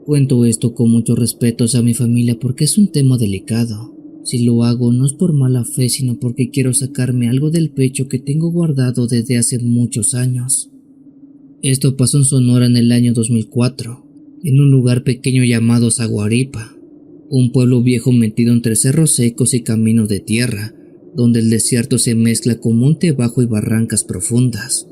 Cuento esto con mucho respeto hacia mi familia porque es un tema delicado. Si lo hago no es por mala fe, sino porque quiero sacarme algo del pecho que tengo guardado desde hace muchos años. Esto pasó en Sonora en el año 2004, en un lugar pequeño llamado Zaguaripa, un pueblo viejo metido entre cerros secos y caminos de tierra, donde el desierto se mezcla con monte bajo y barrancas profundas.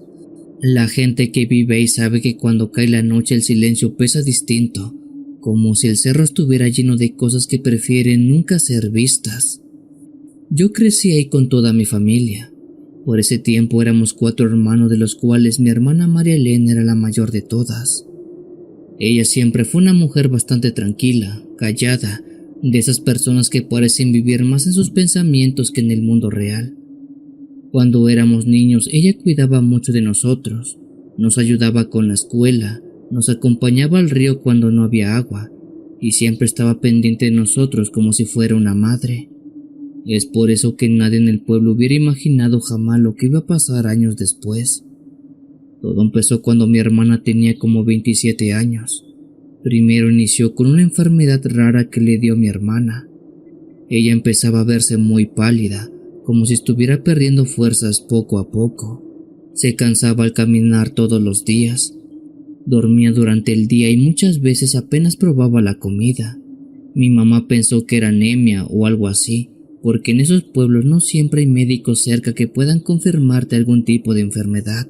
La gente que vive ahí sabe que cuando cae la noche el silencio pesa distinto, como si el cerro estuviera lleno de cosas que prefieren nunca ser vistas. Yo crecí ahí con toda mi familia. Por ese tiempo éramos 4 hermanos, de los cuales mi hermana María Elena era la mayor de todas. Ella siempre fue una mujer bastante tranquila, callada, de esas personas que parecen vivir más en sus pensamientos que en el mundo real. Cuando éramos niños, ella cuidaba mucho de nosotros, nos ayudaba con la escuela, nos acompañaba al río cuando no había agua, y siempre estaba pendiente de nosotros como si fuera una madre. Es por eso que nadie en el pueblo hubiera imaginado jamás lo que iba a pasar años después. Todo empezó cuando mi hermana tenía como 27 años. Primero inició con una enfermedad rara que le dio a mi hermana. Ella empezaba a verse muy pálida, como si estuviera perdiendo fuerzas poco a poco. Se cansaba al caminar todos los días. Dormía durante el día y muchas veces apenas probaba la comida. Mi mamá pensó que era anemia o algo así, porque en esos pueblos no siempre hay médicos cerca que puedan confirmarte algún tipo de enfermedad.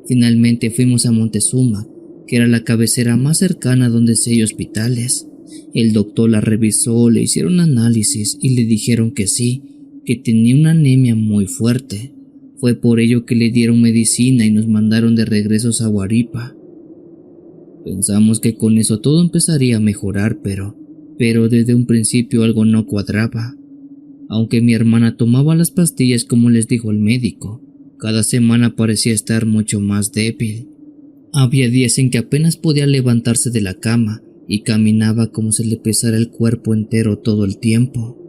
Finalmente fuimos a Montezuma, que era la cabecera más cercana donde hay hospitales. El doctor la revisó, le hicieron análisis y le dijeron que sí, que tenía una anemia muy fuerte. Fue por ello que le dieron medicina y nos mandaron de regreso a Zaguaripa. Pensamos que con eso todo empezaría a mejorar, pero desde un principio algo no cuadraba. Aunque mi hermana tomaba las pastillas como les dijo el médico, cada semana parecía estar mucho más débil. Había días en que apenas podía levantarse de la cama y caminaba como si le pesara el cuerpo entero todo el tiempo,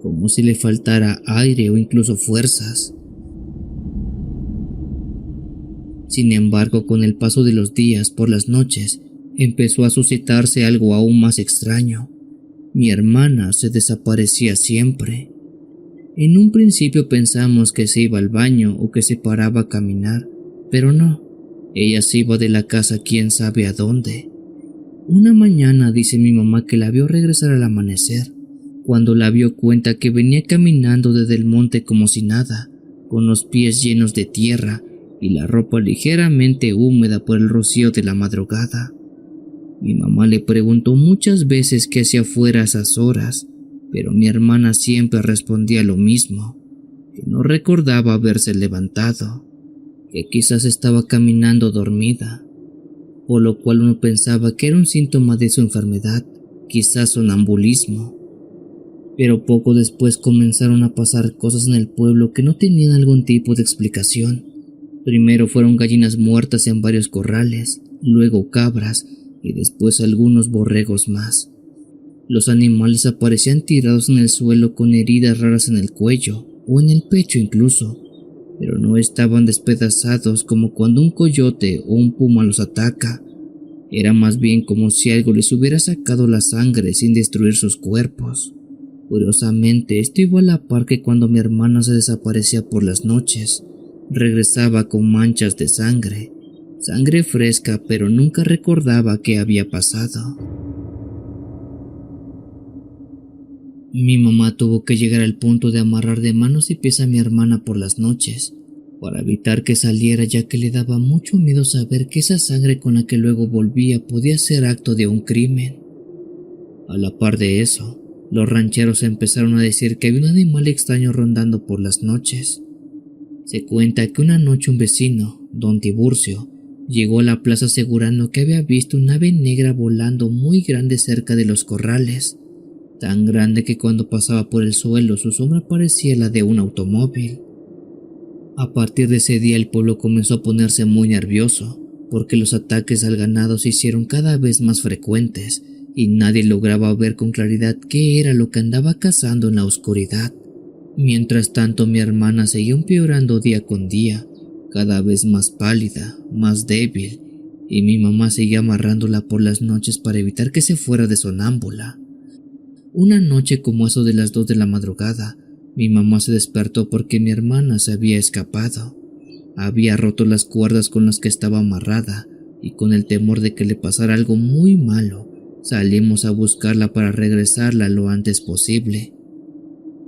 como si le faltara aire o incluso fuerzas. Sin embargo, con el paso de los días, por las noches, empezó a suscitarse algo aún más extraño. Mi hermana se desaparecía siempre. En un principio pensamos que se iba al baño o que se paraba a caminar, pero no. Ella se iba de la casa quién sabe a dónde. Una mañana dice mi mamá que la vio regresar al amanecer. Cuando la vio cuenta que venía caminando desde el monte como si nada, con los pies llenos de tierra y la ropa ligeramente húmeda por el rocío de la madrugada. Mi mamá le preguntó muchas veces qué hacía fuera a esas horas, pero mi hermana siempre respondía lo mismo, que no recordaba haberse levantado, que quizás estaba caminando dormida, por lo cual uno pensaba que era un síntoma de su enfermedad, quizás sonambulismo. Pero poco después comenzaron a pasar cosas en el pueblo que no tenían algún tipo de explicación. Primero fueron gallinas muertas en varios corrales, luego cabras y después algunos borregos más. Los animales aparecían tirados en el suelo con heridas raras en el cuello o en el pecho incluso, pero no estaban despedazados como cuando un coyote o un puma los ataca. Era más bien como si algo les hubiera sacado la sangre sin destruir sus cuerpos. Curiosamente, esto iba a la par que cuando mi hermana se desaparecía por las noches, regresaba con manchas de sangre fresca, pero nunca recordaba qué había pasado. Mi mamá tuvo que llegar al punto de amarrar de manos y pies a mi hermana por las noches, para evitar que saliera, ya que le daba mucho miedo saber que esa sangre con la que luego volvía podía ser acto de un crimen. A la par de eso, los rancheros empezaron a decir que había un animal extraño rondando por las noches. Se cuenta que una noche un vecino, don Tiburcio, llegó a la plaza asegurando que había visto un ave negra volando muy grande cerca de los corrales, tan grande que cuando pasaba por el suelo su sombra parecía la de un automóvil. A partir de ese día el pueblo comenzó a ponerse muy nervioso, porque los ataques al ganado se hicieron cada vez más frecuentes y nadie lograba ver con claridad qué era lo que andaba cazando en la oscuridad. Mientras tanto, mi hermana seguía empeorando día con día, cada vez más pálida, más débil, y mi mamá seguía amarrándola por las noches para evitar que se fuera de sonámbula. Una noche, como eso de las 2 de la madrugada, mi mamá se despertó porque mi hermana se había escapado. Había roto las cuerdas con las que estaba amarrada y con el temor de que le pasara algo muy malo, salimos a buscarla para regresarla lo antes posible.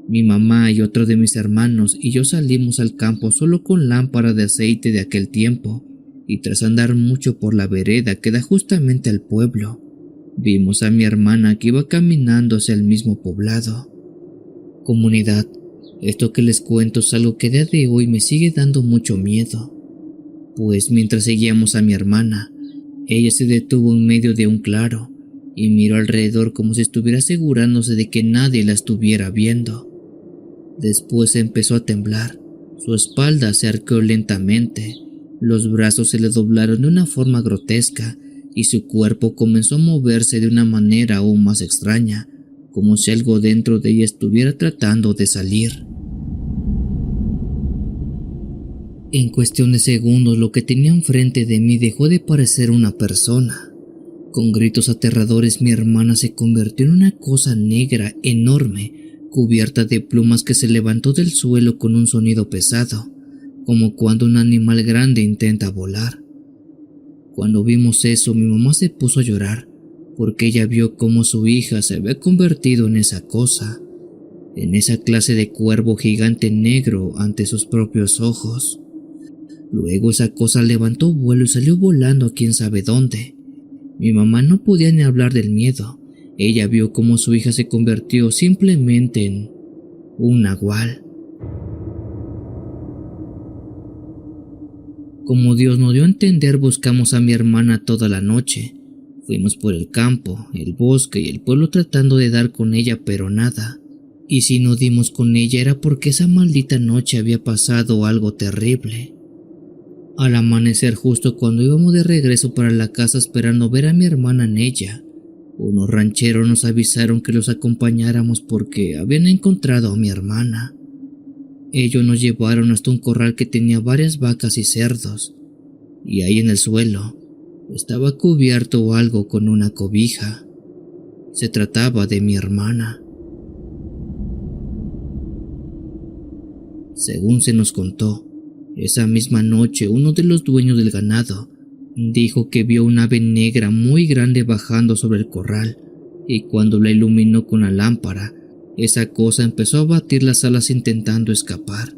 Mi mamá y otro de mis hermanos y yo salimos al campo solo con lámpara de aceite de aquel tiempo, y tras andar mucho por la vereda que da justamente al pueblo, vimos a mi hermana que iba caminando hacia el mismo poblado. Comunidad, esto que les cuento es algo que a día de hoy me sigue dando mucho miedo, pues mientras seguíamos a mi hermana, ella se detuvo en medio de un claro y miró alrededor como si estuviera asegurándose de que nadie la estuviera viendo. Después empezó a temblar, su espalda se arqueó lentamente, los brazos se le doblaron de una forma grotesca y su cuerpo comenzó a moverse de una manera aún más extraña, como si algo dentro de ella estuviera tratando de salir. En cuestión de segundos, lo que tenía enfrente de mí dejó de parecer una persona. Con gritos aterradores, mi hermana se convirtió en una cosa negra enorme, cubierta de plumas, que se levantó del suelo con un sonido pesado, como cuando un animal grande intenta volar. Cuando vimos eso, mi mamá se puso a llorar, porque ella vio cómo su hija se había convertido en esa cosa, en esa clase de cuervo gigante negro ante sus propios ojos. Luego esa cosa levantó vuelo y salió volando a quién sabe dónde. Mi mamá no podía ni hablar del miedo. Ella vio cómo su hija se convirtió simplemente en un nahual. Como Dios nos dio a entender, buscamos a mi hermana toda la noche. Fuimos por el campo, el bosque y el pueblo tratando de dar con ella, pero nada. Y si no dimos con ella era porque esa maldita noche había pasado algo terrible. Al amanecer, justo cuando íbamos de regreso para la casa esperando ver a mi hermana en ella, unos rancheros nos avisaron que los acompañáramos porque habían encontrado a mi hermana. Ellos nos llevaron hasta un corral que tenía varias vacas y cerdos, y ahí en el suelo estaba cubierto algo con una cobija. Se trataba de mi hermana. Según se nos contó, esa misma noche uno de los dueños del ganado dijo que vio una ave negra muy grande bajando sobre el corral, y cuando la iluminó con la lámpara, esa cosa empezó a batir las alas intentando escapar.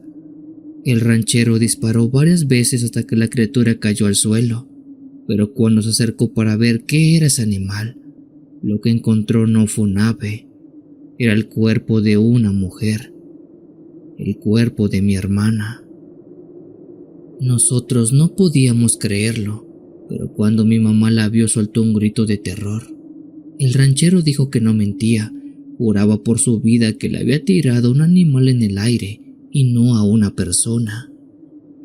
El ranchero disparó varias veces hasta que la criatura cayó al suelo, pero cuando se acercó para ver qué era ese animal, lo que encontró no fue un ave, era el cuerpo de una mujer, el cuerpo de mi hermana. Nosotros no podíamos creerlo, pero cuando mi mamá la vio soltó un grito de terror. El ranchero dijo que no mentía, juraba por su vida que le había tirado un animal en el aire y no a una persona.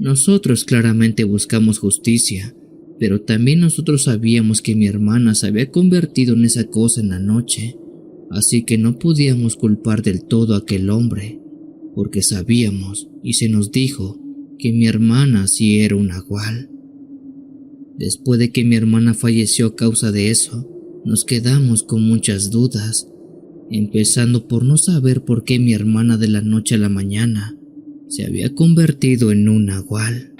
Nosotros claramente buscamos justicia, pero también nosotros sabíamos que mi hermana se había convertido en esa cosa en la noche, así que no podíamos culpar del todo a aquel hombre, porque sabíamos y se nos dijo que mi hermana sí era un nahual. Después de que mi hermana falleció a causa de eso, nos quedamos con muchas dudas, empezando por no saber por qué mi hermana de la noche a la mañana se había convertido en un nahual.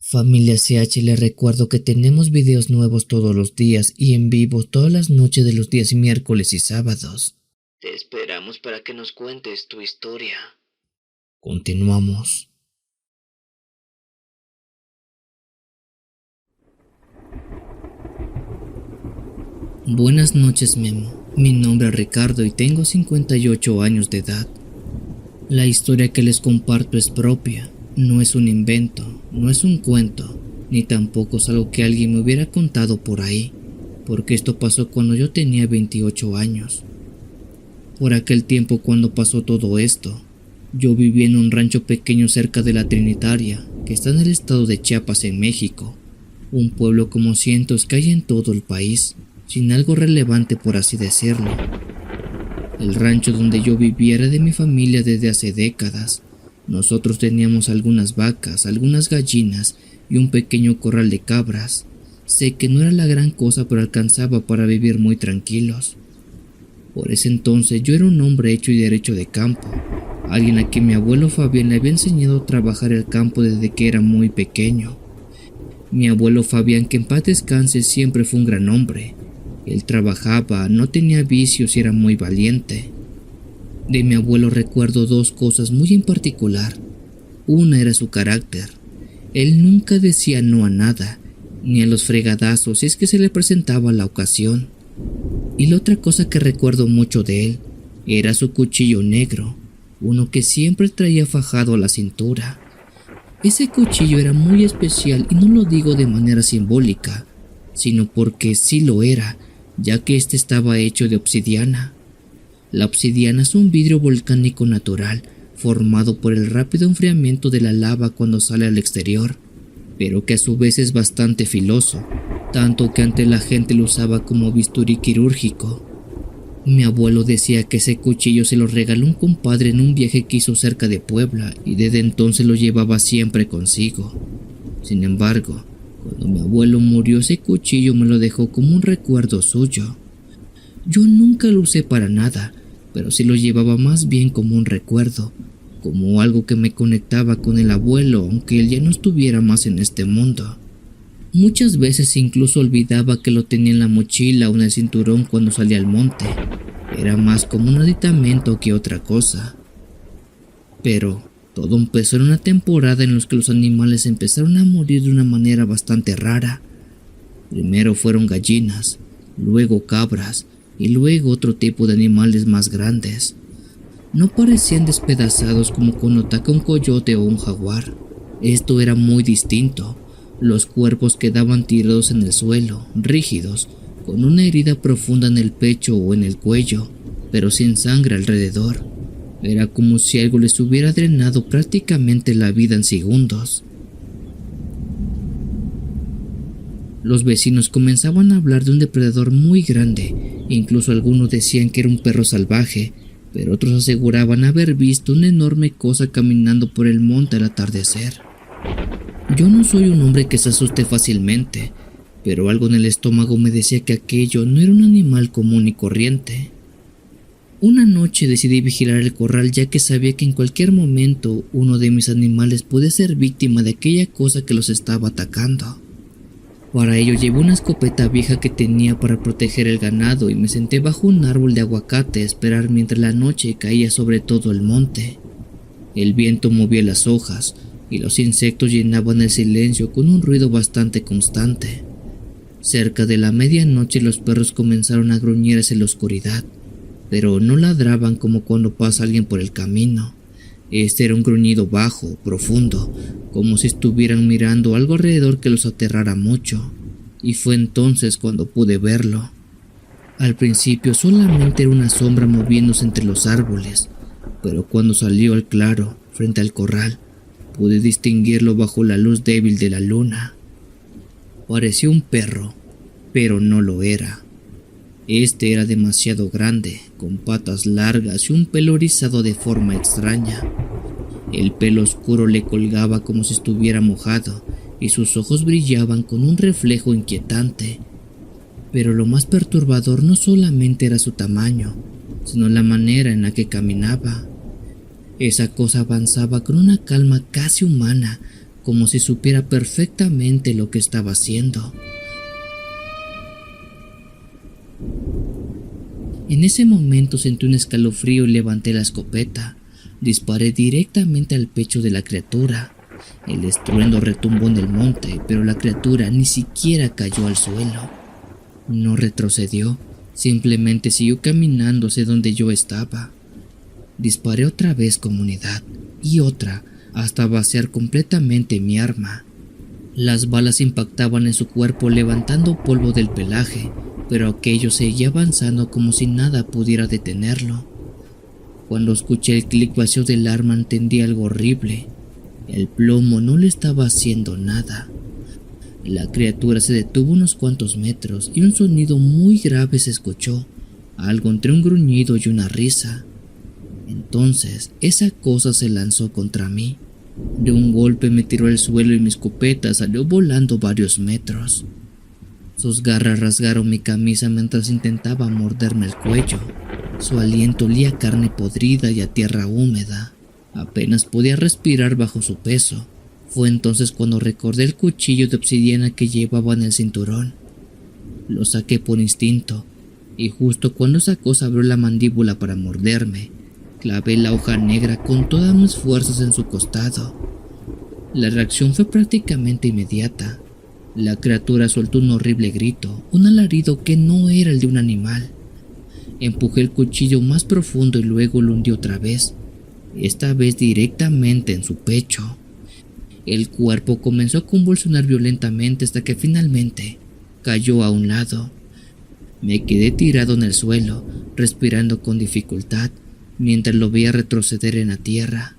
Familia CH, les recuerdo que tenemos videos nuevos todos los días y en vivo todas las noches de los días miércoles y sábados. Te esperamos para que nos cuentes tu historia. Continuamos. Buenas noches, Memo. Mi nombre es Ricardo y tengo 58 años de edad. La historia que les comparto es propia. No es un invento, no es un cuento, ni tampoco es algo que alguien me hubiera contado por ahí, porque esto pasó cuando yo tenía 28 años. Por aquel tiempo, cuando pasó todo esto, yo vivía en un rancho pequeño cerca de la Trinitaria, que está en el estado de Chiapas, en México, un pueblo como cientos que hay en todo el país. sin algo relevante por así decirlo. El rancho donde yo vivía era de mi familia desde hace décadas. Nosotros teníamos algunas vacas, algunas gallinas y un pequeño corral de cabras. Sé que no era la gran cosa, pero alcanzaba para vivir muy tranquilos. Por ese entonces yo era un hombre hecho y derecho de campo, alguien a quien mi abuelo Fabián le había enseñado a trabajar el campo desde que era muy pequeño. Mi abuelo Fabián, que en paz descanse, siempre fue un gran hombre. Él trabajaba, no tenía vicios y era muy valiente. De mi abuelo recuerdo dos cosas muy en particular. Una era su carácter. Él nunca decía no a nada, ni a los fregadazos si es que se le presentaba la ocasión. Y la otra cosa que recuerdo mucho de él era su cuchillo negro, uno que siempre traía fajado a la cintura. Ese cuchillo era muy especial y no lo digo de manera simbólica, sino porque sí lo era, ya que este estaba hecho de obsidiana. La obsidiana es un vidrio volcánico natural, formado por el rápido enfriamiento de la lava cuando sale al exterior, pero que a su vez es bastante filoso, tanto que antes la gente lo usaba como bisturí quirúrgico. Mi abuelo decía que ese cuchillo se lo regaló un compadre en un viaje que hizo cerca de Puebla y desde entonces lo llevaba siempre consigo. Sin embargo, cuando mi abuelo murió, ese cuchillo me lo dejó como un recuerdo suyo. Yo nunca lo usé para nada, pero sí lo llevaba más bien como un recuerdo, como algo que me conectaba con el abuelo aunque él ya no estuviera más en este mundo. Muchas veces incluso olvidaba que lo tenía en la mochila o en el cinturón cuando salía al monte. Era más como un aditamento que otra cosa. Pero todo empezó en una temporada en la que los animales empezaron a morir de una manera bastante rara. Primero fueron gallinas, luego cabras y luego otro tipo de animales más grandes. No parecían despedazados como cuando ataca un coyote o un jaguar. Esto era muy distinto. Los cuerpos quedaban tirados en el suelo, rígidos, con una herida profunda en el pecho o en el cuello, pero sin sangre alrededor. Era como si algo les hubiera drenado prácticamente la vida en segundos. Los vecinos comenzaban a hablar de un depredador muy grande, incluso algunos decían que era un perro salvaje, pero otros aseguraban haber visto una enorme cosa caminando por el monte al atardecer. Yo no soy un hombre que se asuste fácilmente, pero algo en el estómago me decía que aquello no era un animal común y corriente. Una noche decidí vigilar el corral ya que sabía que en cualquier momento uno de mis animales puede ser víctima de aquella cosa que los estaba atacando. Para ello llevé una escopeta vieja que tenía para proteger el ganado y me senté bajo un árbol de aguacate a esperar mientras la noche caía sobre todo el monte. El viento movía las hojas y los insectos llenaban el silencio con un ruido bastante constante. Cerca de la medianoche los perros comenzaron a gruñir hacia la oscuridad, pero no ladraban como cuando pasa alguien por el camino. Este era un gruñido bajo, profundo, como si estuvieran mirando algo alrededor que los aterrara mucho, y fue entonces cuando pude verlo. Al principio solamente era una sombra moviéndose entre los árboles, pero cuando salió al claro, frente al corral, pude distinguirlo bajo la luz débil de la luna. Parecía un perro, pero no lo era. Este era demasiado grande, con patas largas y un pelo rizado de forma extraña. El pelo oscuro le colgaba como si estuviera mojado y sus ojos brillaban con un reflejo inquietante. Pero lo más perturbador no solamente era su tamaño, sino la manera en la que caminaba. Esa cosa avanzaba con una calma casi humana, como si supiera perfectamente lo que estaba haciendo. En ese momento sentí un escalofrío y levanté la escopeta. Disparé directamente al pecho de la criatura. El estruendo retumbó en el monte, pero la criatura ni siquiera cayó al suelo. No retrocedió, simplemente siguió caminando hacia donde yo estaba. Disparé otra vez con unidad y otra hasta vaciar completamente mi arma. Las balas impactaban en su cuerpo levantando polvo del pelaje, pero aquello seguía avanzando como si nada pudiera detenerlo. Cuando escuché el clic vacío del arma entendí algo horrible. El plomo no le estaba haciendo nada. La criatura se detuvo unos cuantos metros y un sonido muy grave se escuchó, algo entre un gruñido y una risa. Entonces, esa cosa se lanzó contra mí. De un golpe me tiró al suelo y mi escopeta salió volando varios metros. Sus garras rasgaron mi camisa mientras intentaba morderme el cuello. Su aliento olía a carne podrida y a tierra húmeda. Apenas podía respirar bajo su peso. Fue entonces cuando recordé el cuchillo de obsidiana que llevaba en el cinturón. Lo saqué por instinto, y justo cuando esa cosa abrió la mandíbula para morderme, clavé la hoja negra con todas mis fuerzas en su costado. La reacción fue prácticamente inmediata. La criatura soltó un horrible grito, un alarido que no era el de un animal. Empujé el cuchillo más profundo y luego lo hundí otra vez, esta vez directamente en su pecho. El cuerpo comenzó a convulsionar violentamente hasta que finalmente cayó a un lado. Me quedé tirado en el suelo, respirando con dificultad, mientras lo veía retroceder en la tierra.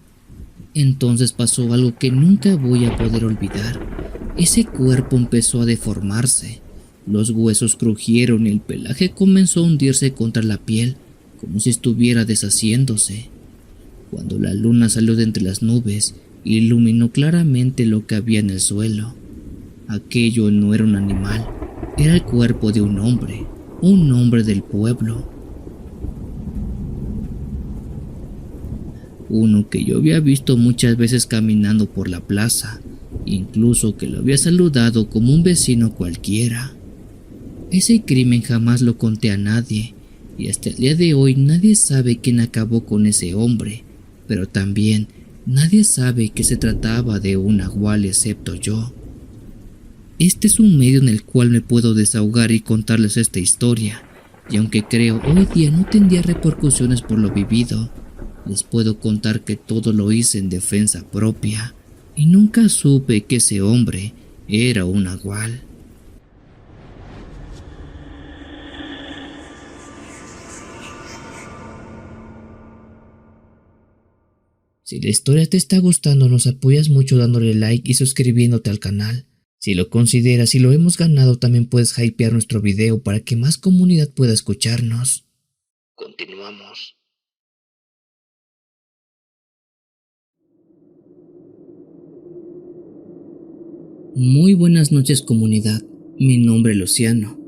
Entonces pasó algo que nunca voy a poder olvidar. Ese cuerpo empezó a deformarse. Los huesos crujieron y el pelaje comenzó a hundirse contra la piel, como si estuviera deshaciéndose. Cuando la luna salió de entre las nubes, iluminó claramente lo que había en el suelo. Aquello no era un animal, era el cuerpo de un hombre del pueblo. Uno que yo había visto muchas veces caminando por la plaza, incluso que lo había saludado como un vecino cualquiera. Ese crimen jamás lo conté a nadie, y hasta el día de hoy nadie sabe quién acabó con ese hombre, pero también nadie sabe que se trataba de un nahual excepto yo. Este es un medio en el cual me puedo desahogar y contarles esta historia, y aunque creo hoy día no tendría repercusiones por lo vivido, les puedo contar que todo lo hice en defensa propia, y nunca supe que ese hombre era un nahual. Si la historia te está gustando, nos apoyas mucho dándole like y suscribiéndote al canal. Si lo consideras y lo hemos ganado, también puedes hypear nuestro video para que más comunidad pueda escucharnos. Continuamos. Muy buenas noches, comunidad. Mi nombre es Luciano.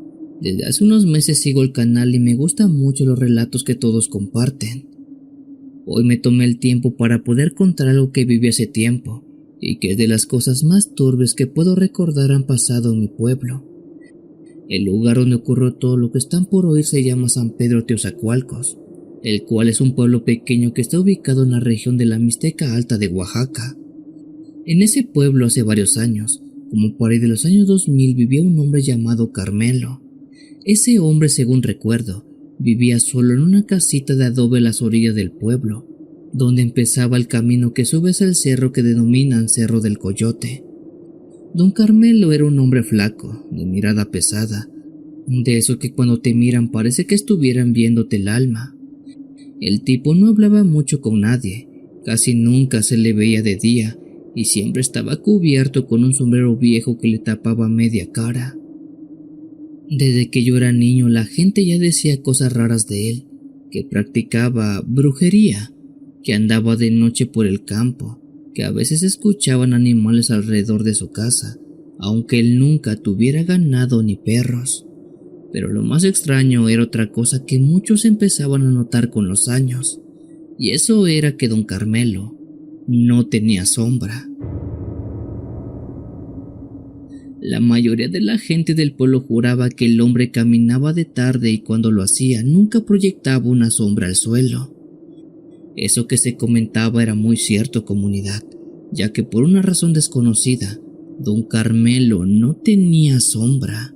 Desde hace unos meses sigo el canal y me gustan mucho los relatos que todos comparten. Hoy me tomé el tiempo para poder contar algo que viví hace tiempo y que es de las cosas más turbias que puedo recordar han pasado en mi pueblo. El lugar donde ocurrió todo lo que están por oír se llama San Pedro Teozacualcos, el cual es un pueblo pequeño que está ubicado en la región de la Mixteca Alta de Oaxaca. En ese pueblo hace varios años, como por ahí de los años 2000, vivía un hombre llamado Carmelo. Ese hombre, según recuerdo, vivía solo en una casita de adobe a las orillas del pueblo, donde empezaba el camino que sube hacia el cerro que denominan Cerro del Coyote. Don Carmelo era un hombre flaco, de mirada pesada, de esos que cuando te miran parece que estuvieran viéndote el alma. El tipo no hablaba mucho con nadie, casi nunca se le veía de día y siempre estaba cubierto con un sombrero viejo que le tapaba media cara. Desde que yo era niño la gente ya decía cosas raras de él, que practicaba brujería, que andaba de noche por el campo, que a veces escuchaban animales alrededor de su casa, aunque él nunca tuviera ganado ni perros. Pero lo más extraño era otra cosa que muchos empezaban a notar con los años, y eso era que don Carmelo no tenía sombra. La mayoría de la gente del pueblo juraba que el hombre caminaba de tarde y cuando lo hacía nunca proyectaba una sombra al suelo. Eso que se comentaba era muy cierto, comunidad, ya que por una razón desconocida, don Carmelo no tenía sombra.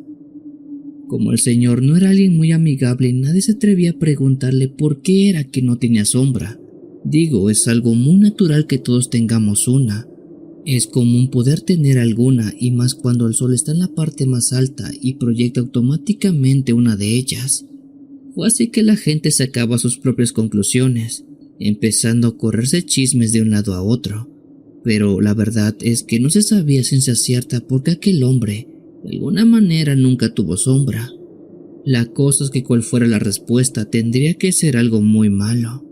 Como el señor no era alguien muy amigable, nadie se atrevía a preguntarle por qué era que no tenía sombra. Digo, es algo muy natural que todos tengamos una. Es común poder tener alguna, y más cuando el sol está en la parte más alta y proyecta automáticamente una de ellas. Fue así que la gente sacaba sus propias conclusiones, empezando a correrse chismes de un lado a otro. Pero la verdad es que no se sabía a ciencia cierta por qué aquel hombre De alguna manera nunca tuvo sombra. La cosa es que cual fuera la respuesta tendría que ser algo muy malo.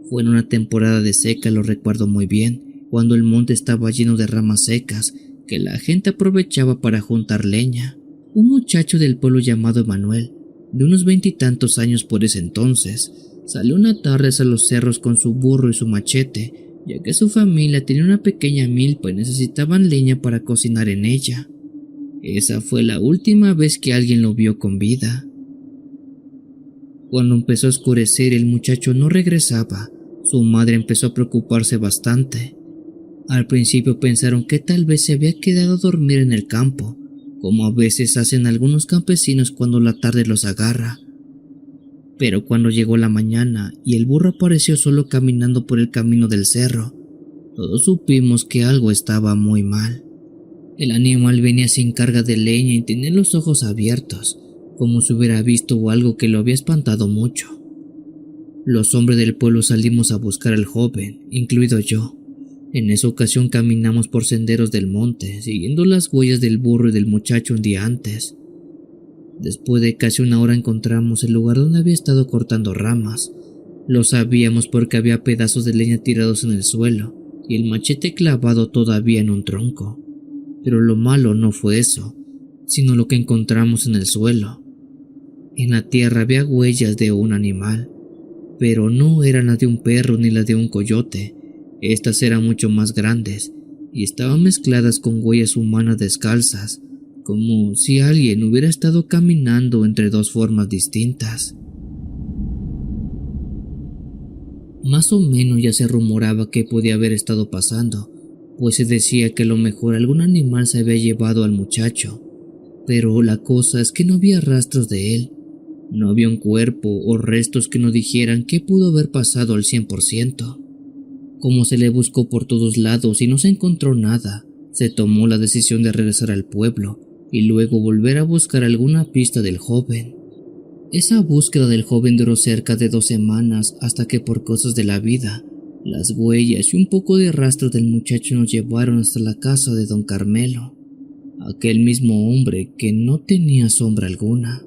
Fue en una temporada de seca, lo recuerdo muy bien, cuando el monte estaba lleno de ramas secas que la gente aprovechaba para juntar leña. Un muchacho del pueblo llamado Emanuel, de unos 20 y tantos años por ese entonces, salió una tarde a los cerros con su burro y su machete, ya que su familia tenía una pequeña milpa y necesitaban leña para cocinar en ella. Esa fue la última vez que alguien lo vio con vida. Cuando empezó a oscurecer, el muchacho no regresaba. Su madre empezó a preocuparse bastante. Al principio pensaron que tal vez se había quedado a dormir en el campo, como a veces hacen algunos campesinos cuando la tarde los agarra. Pero cuando llegó la mañana y el burro apareció solo caminando por el camino del cerro, todos supimos que algo estaba muy mal. El animal venía sin carga de leña y tenía los ojos abiertos, como si hubiera visto algo que lo había espantado mucho. Los hombres del pueblo salimos a buscar al joven, incluido yo. En esa ocasión caminamos por senderos del monte, siguiendo las huellas del burro y del muchacho un día antes. Después de casi una hora encontramos el lugar donde había estado cortando ramas. Lo sabíamos porque había pedazos de leña tirados en el suelo y el machete clavado todavía en un tronco. Pero lo malo no fue eso, sino lo que encontramos en el suelo. En la tierra había huellas de un animal, pero no eran las de un perro ni las de un coyote. Estas eran mucho más grandes y estaban mezcladas con huellas humanas descalzas, como si alguien hubiera estado caminando entre dos formas distintas. Más o menos ya se rumoraba que podía haber estado pasando, pues se decía que a lo mejor algún animal se había llevado al muchacho, pero la cosa es que no había rastros de él. No había un cuerpo o restos que nos dijeran qué pudo haber pasado al 100%. Como se le buscó por todos lados y no se encontró nada, se tomó la decisión de regresar al pueblo y luego volver a buscar alguna pista del joven. Esa búsqueda del joven duró cerca de 2 semanas hasta que por cosas de la vida, las huellas y un poco de rastro del muchacho nos llevaron hasta la casa de don Carmelo, aquel mismo hombre que no tenía sombra alguna.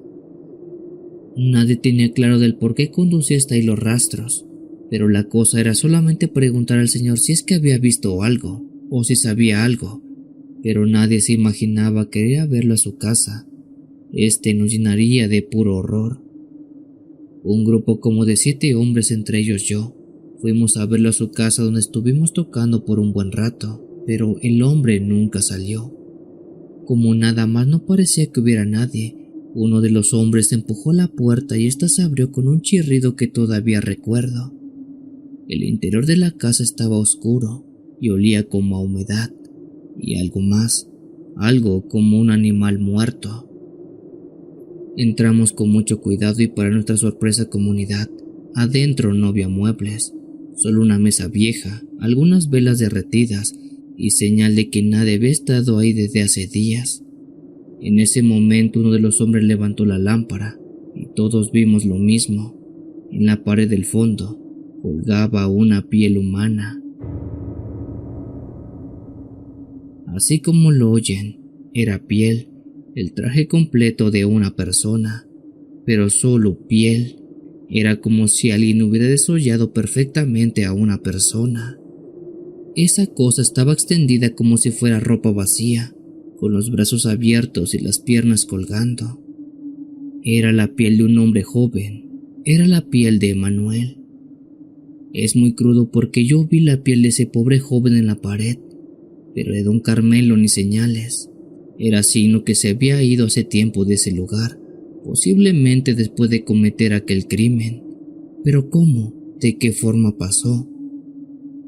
Nadie tenía claro del por qué conducía hasta ahí los rastros, pero la cosa era solamente preguntar al señor si es que había visto algo o si sabía algo, pero nadie se imaginaba que iría a verlo a su casa. Este nos llenaría de puro horror. Un grupo como de 7 hombres, entre ellos yo, fuimos a verlo a su casa, donde estuvimos tocando por un buen rato, pero el hombre nunca salió. Como nada más no parecía que hubiera nadie, uno de los hombres empujó la puerta y ésta se abrió con un chirrido que todavía recuerdo. El interior de la casa estaba oscuro y olía como a humedad y algo más, algo como un animal muerto. Entramos con mucho cuidado y para nuestra sorpresa comunidad, adentro no había muebles, solo una mesa vieja, algunas velas derretidas y señal de que nadie había estado ahí desde hace días. En ese momento uno de los hombres levantó la lámpara y todos vimos lo mismo. En la pared del fondo colgaba una piel humana. Así como lo oyen, era piel, el traje completo de una persona, pero solo piel. Era como si alguien hubiera desollado perfectamente a una persona. Esa cosa estaba extendida como si fuera ropa vacía, con los brazos abiertos y las piernas colgando. Era la piel de un hombre joven, era la piel de Emanuel. Es muy crudo porque yo vi la piel de ese pobre joven en la pared, pero de don Carmelo ni señales. Era signo que se había ido hace tiempo de ese lugar, posiblemente después de cometer aquel crimen. Pero ¿cómo? ¿De qué forma pasó?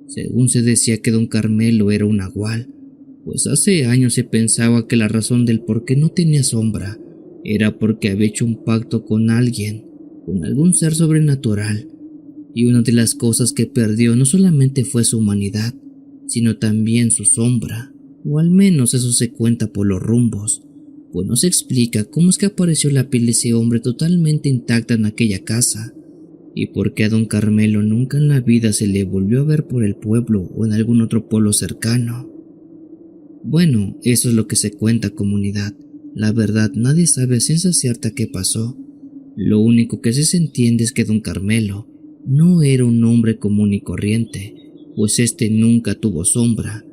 Según se decía que don Carmelo era un nahual, pues hace años se pensaba que la razón del por qué no tenía sombra era porque había hecho un pacto con alguien, con algún ser sobrenatural, y una de las cosas que perdió no solamente fue su humanidad, sino también su sombra, o al menos eso se cuenta por los rumbos, pues no se explica cómo es que apareció la piel de ese hombre totalmente intacta en aquella casa, y por qué a don Carmelo nunca en la vida se le volvió a ver por el pueblo o en algún otro pueblo cercano. Bueno, eso es lo que se cuenta, comunidad. La verdad, nadie sabe a ciencia cierta qué pasó. Lo único que sí se entiende es que don Carmelo no era un hombre común y corriente, pues este nunca tuvo sombra.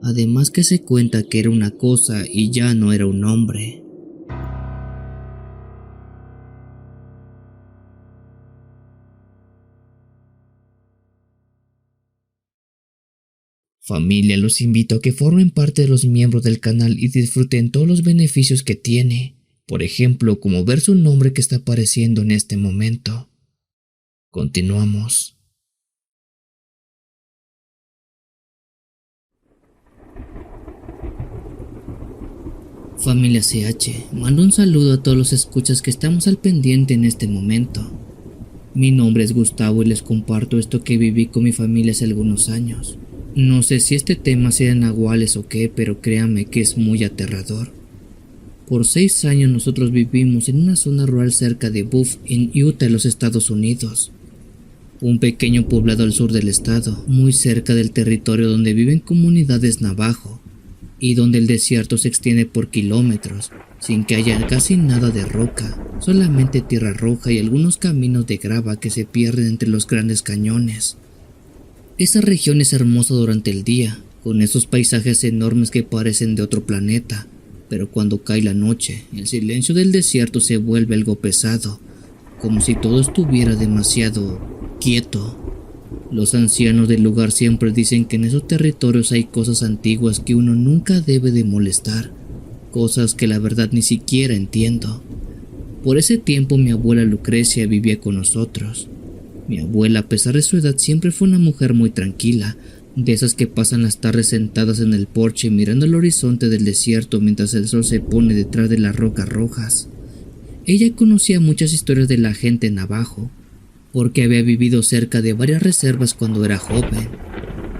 Además que se cuenta que era una cosa y ya no era un hombre. Familia, los invito a que formen parte de los miembros del canal y disfruten todos los beneficios que tiene. Por ejemplo, como ver su nombre que está apareciendo en este momento. Continuamos. Familia CH, mando un saludo a todos los escuchas que estamos al pendiente en este momento. Mi nombre es Gustavo y les comparto esto que viví con mi familia hace algunos años. No sé si este tema sea nahuales o qué, pero créanme que es muy aterrador. Por 6 años nosotros vivimos en una zona rural cerca de Buff, en Utah, en los Estados Unidos. Un pequeño poblado al sur del estado, muy cerca del territorio donde viven comunidades navajo, y donde el desierto se extiende por kilómetros, sin que haya casi nada de roca, solamente tierra roja y algunos caminos de grava que se pierden entre los grandes cañones. Esa región es hermosa durante el día, con esos paisajes enormes que parecen de otro planeta, pero cuando cae la noche, el silencio del desierto se vuelve algo pesado, como si todo estuviera demasiado quieto. Los ancianos del lugar siempre dicen que en esos territorios hay cosas antiguas que uno nunca debe de molestar, cosas que la verdad ni siquiera entiendo. Por ese tiempo mi abuela Lucrecia vivía con nosotros. Mi abuela, a pesar de su edad, siempre fue una mujer muy tranquila, de esas que pasan las tardes sentadas en el porche mirando el horizonte del desierto mientras el sol se pone detrás de las rocas rojas. Ella conocía muchas historias de la gente navajo, porque había vivido cerca de varias reservas cuando era joven.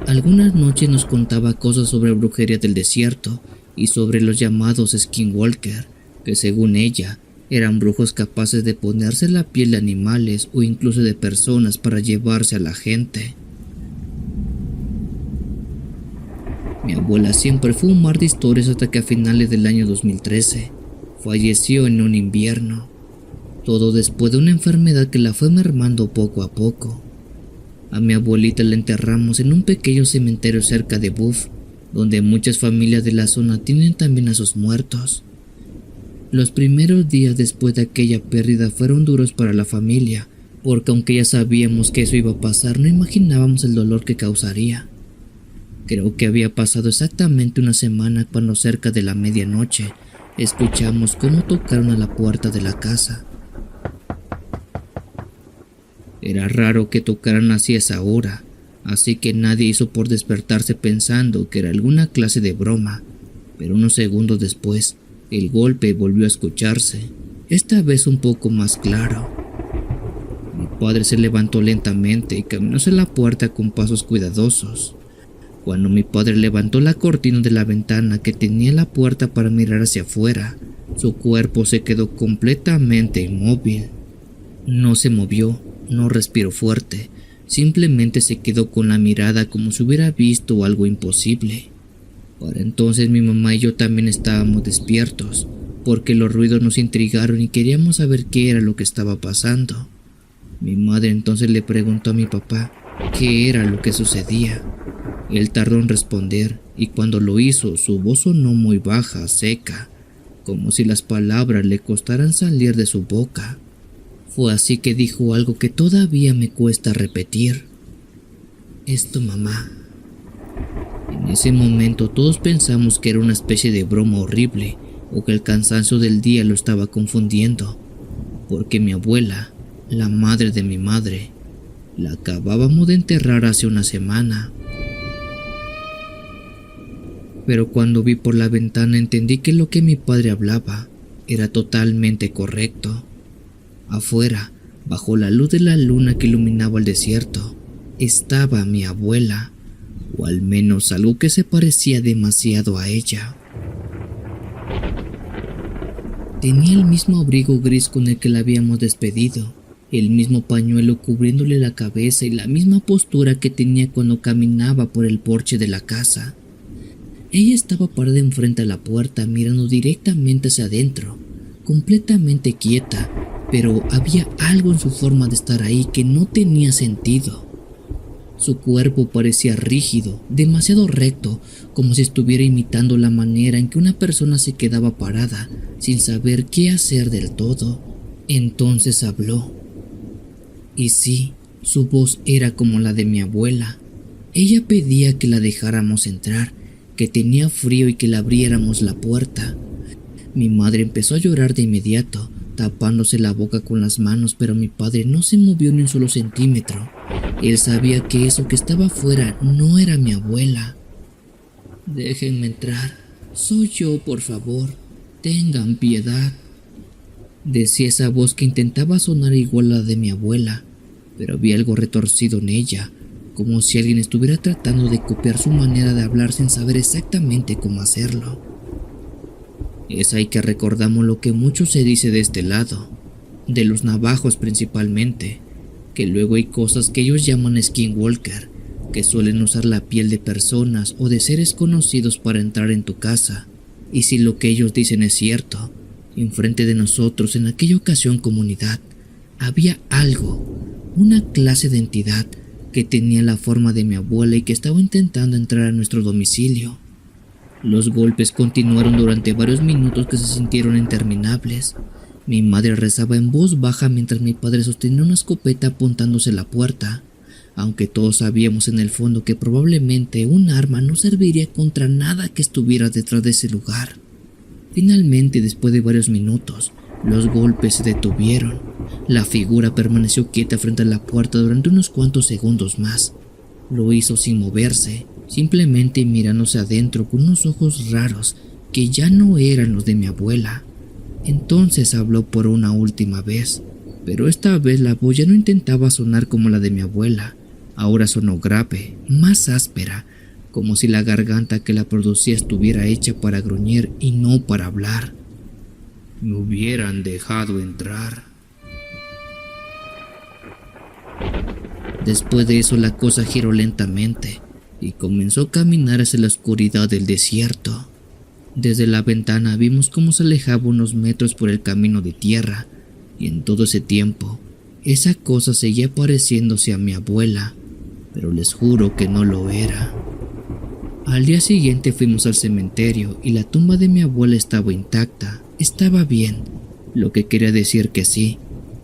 Algunas noches nos contaba cosas sobre brujería del desierto y sobre los llamados skinwalker, que según ella eran brujos capaces de ponerse la piel de animales o incluso de personas para llevarse a la gente. Mi abuela siempre fue un mar de historias hasta que a finales del año 2013 falleció en un invierno. Todo después de una enfermedad que la fue mermando poco a poco. A mi abuelita la enterramos en un pequeño cementerio cerca de Buff, donde muchas familias de la zona tienen también a sus muertos. Los primeros días después de aquella pérdida fueron duros para la familia, porque aunque ya sabíamos que eso iba a pasar, no imaginábamos el dolor que causaría. Creo que había pasado exactamente una semana cuando cerca de la medianoche escuchamos cómo tocaron a la puerta de la casa. Era raro que tocaran así a esa hora, así que nadie hizo por despertarse pensando que era alguna clase de broma, pero unos segundos después, el golpe volvió a escucharse, esta vez un poco más claro. Mi padre se levantó lentamente y caminó hacia la puerta con pasos cuidadosos. Cuando mi padre levantó la cortina de la ventana que tenía la puerta para mirar hacia afuera, su cuerpo se quedó completamente inmóvil. No se movió, no respiró fuerte, simplemente se quedó con la mirada como si hubiera visto algo imposible. Para entonces mi mamá y yo también estábamos despiertos, porque los ruidos nos intrigaron y queríamos saber qué era lo que estaba pasando. Mi madre entonces le preguntó a mi papá qué era lo que sucedía. Él tardó en responder y cuando lo hizo su voz sonó muy baja, seca, como si las palabras le costaran salir de su boca. Fue así que dijo algo que todavía me cuesta repetir. «Es tu mamá». En ese momento todos pensamos que era una especie de broma horrible o que el cansancio del día lo estaba confundiendo, porque mi abuela, la madre de mi madre, la acabábamos de enterrar hace una semana. Pero cuando vi por la ventana entendí que lo que mi padre hablaba era totalmente correcto. Afuera, bajo la luz de la luna que iluminaba el desierto, estaba mi abuela, o al menos algo que se parecía demasiado a ella. Tenía el mismo abrigo gris con el que la habíamos despedido, el mismo pañuelo cubriéndole la cabeza y la misma postura que tenía cuando caminaba por el porche de la casa. Ella estaba parada enfrente a la puerta mirando directamente hacia adentro, completamente quieta, pero había algo en su forma de estar ahí que no tenía sentido. Su cuerpo parecía rígido, demasiado recto, como si estuviera imitando la manera en que una persona se quedaba parada, sin saber qué hacer del todo. Entonces habló. Y sí, su voz era como la de mi abuela. Ella pedía que la dejáramos entrar, que tenía frío y que le abriéramos la puerta. Mi madre empezó a llorar de inmediato, tapándose la boca con las manos, pero mi padre no se movió ni un solo centímetro. Él sabía que eso que estaba afuera no era mi abuela. Déjenme entrar. Soy yo, por favor. Tengan piedad. Decía esa voz que intentaba sonar igual a la de mi abuela, pero había algo retorcido en ella, como si alguien estuviera tratando de copiar su manera de hablar sin saber exactamente cómo hacerlo. Es ahí que recordamos lo que mucho se dice de este lado, de los navajos principalmente, que luego hay cosas que ellos llaman skinwalker, que suelen usar la piel de personas o de seres conocidos para entrar en tu casa, y si lo que ellos dicen es cierto, enfrente de nosotros en aquella ocasión comunidad, había algo, una clase de entidad que tenía la forma de mi abuela y que estaba intentando entrar a nuestro domicilio. Los golpes continuaron durante varios minutos que se sintieron interminables. Mi madre rezaba en voz baja mientras mi padre sostenía una escopeta apuntándose a la puerta, aunque todos sabíamos en el fondo que probablemente un arma no serviría contra nada que estuviera detrás de ese lugar. Finalmente, después de varios minutos, los golpes se detuvieron. La figura permaneció quieta frente a la puerta durante unos cuantos segundos más. Lo hizo sin moverse, simplemente mirándose adentro con unos ojos raros que ya no eran los de mi abuela. Entonces habló por una última vez, pero esta vez la voz ya no intentaba sonar como la de mi abuela. Ahora sonó grave, más áspera, como si la garganta que la producía estuviera hecha para gruñir y no para hablar. Me hubieran dejado entrar. Después de eso la cosa giró lentamente y comenzó a caminar hacia la oscuridad del desierto. Desde la ventana vimos cómo se alejaba unos metros por el camino de tierra, y en todo ese tiempo, esa cosa seguía pareciéndose a mi abuela, pero les juro que no lo era. Al día siguiente fuimos al cementerio y la tumba de mi abuela estaba intacta, estaba bien, lo que quería decir que sí,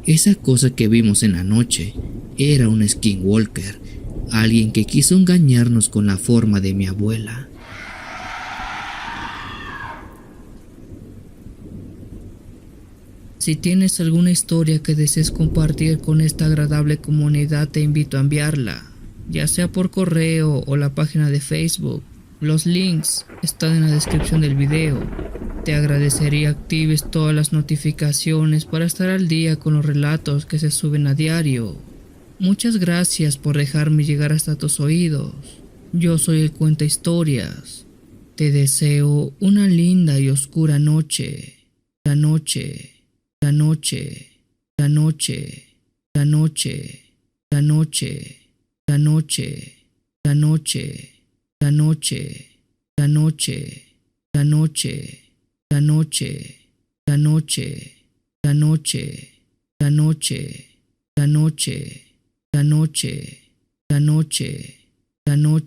esa cosa que vimos en la noche era un skinwalker, alguien que quiso engañarnos con la forma de mi abuela. Si tienes alguna historia que desees compartir con esta agradable comunidad, te invito a enviarla, ya sea por correo o la página de Facebook. Los links están en la descripción del video. Te agradecería actives todas las notificaciones para estar al día con los relatos que se suben a diario. Muchas gracias por dejarme llegar hasta tus oídos. Yo soy el Cuenta Historias. Te deseo una linda y oscura noche. La noche. La noche, la noche, la noche, la noche, la noche, la noche, la noche, la noche, la noche, la noche, la noche, la noche, la noche, la noche, la noche, la noche, la noche.